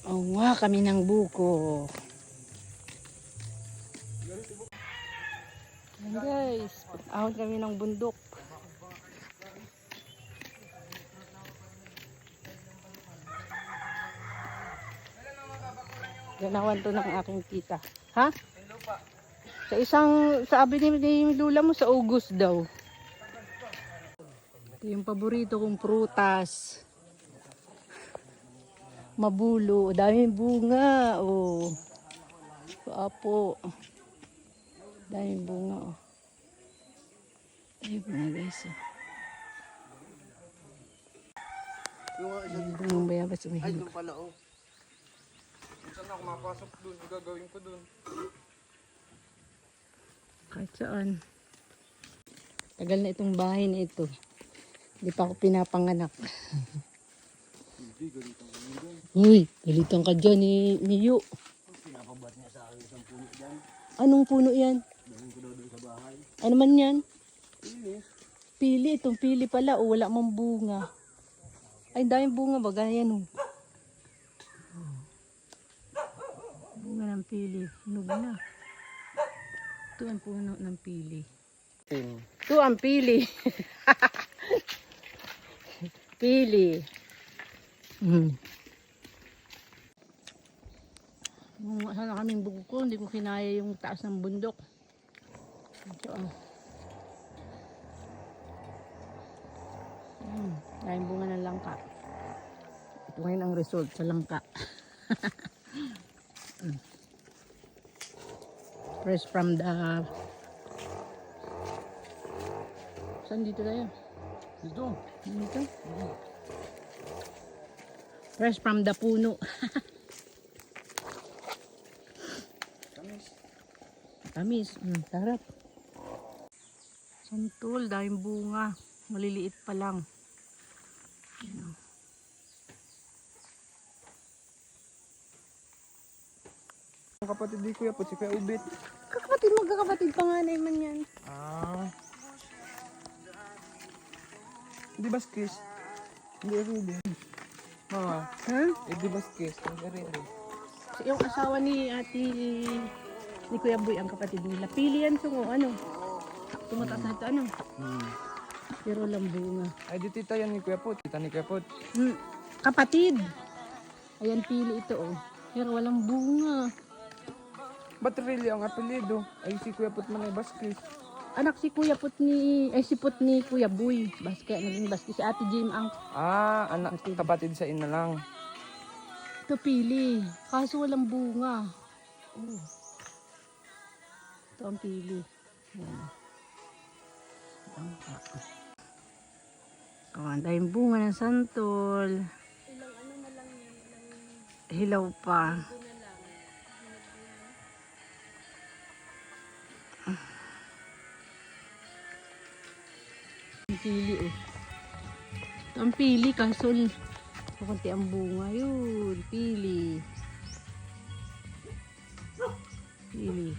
Oo nga, kami ng buko. Ayan guys, ahon kami ng bundok. Ganawan to ng aking tita. Ha? Sa sabi ni Lula mo sa August daw. Ito yung paborito kong prutas. Mabulo, daming bunga. Oh. Apo. Daming bunga. Oh. Daming bunga guys. Oh. Yung bungang bayabas umihilot. Ay, doon pala oh. Saan ako mapasok doon? Gagawin ko doon. Kahit saan. Tagal na itong bahay na ito. Hindi pa ako pinapanganak. Hindi, galitan ko dyan. Uy, galitan ka dyan ni Yu. Pinapabat niya sa akin isang puno dyan. Anong puno yan? Dahil ko daw doon sa bahay. Ano man yan? Pili. Pili. Itong pili pala. O, wala mang bunga. Ay, daming bunga ba? Ganyan o. Bunga ng pili. Hinog na. Ito ang puno ng pili. Ito ang pili. Pili. Sana kaming buko. Hindi ko kinaya yung taas ng bundok. Ito ang. Dahil bunga ng langka. Ito ngayon ang result sa langka. Fresh from the... Saan dito na yan? Dito. Dito? Fresh from the puno. Tamis. Tamis. Sarap. Santol, dahil bunga. Maliliit pa lang. Ang kapatid di Kuya po, si Kuya Ubit. Kakapatid, magkakapatid panganay man yan. Ah. Hindi Baskis. Hindi Rili. Mama. Ha? Hindi Baskis. Hindi Rili. Yung asawa ni ni Kuya Boy, ang kapatid nila. Pili yan sungo, ano? Tumataas na ito, ano? Pero lang bunga. Ay, di tita yan ni Kuya po. Tita ni Kuya po. Kapatid. Ayan, pili ito, oh. Pero walang bunga. Ba't Rili ang apelido? Ay, si Kuya Pot man ay Baskis. Anak si Kuya Put si Put ni Kuya Boy. Kaya naging baski si Ate Jim ang Ah, anak, kapatid sa ina lang. ito pili. Kaso walang bunga. Oh. Ito ang pili. Ayan. Oh, ang daming bunga ng santol. Ilang ano na lang yan. Hilaw pa. Ang pili oh. Ito ang pili kaso kunti ang bunga yun. Pili. Pili.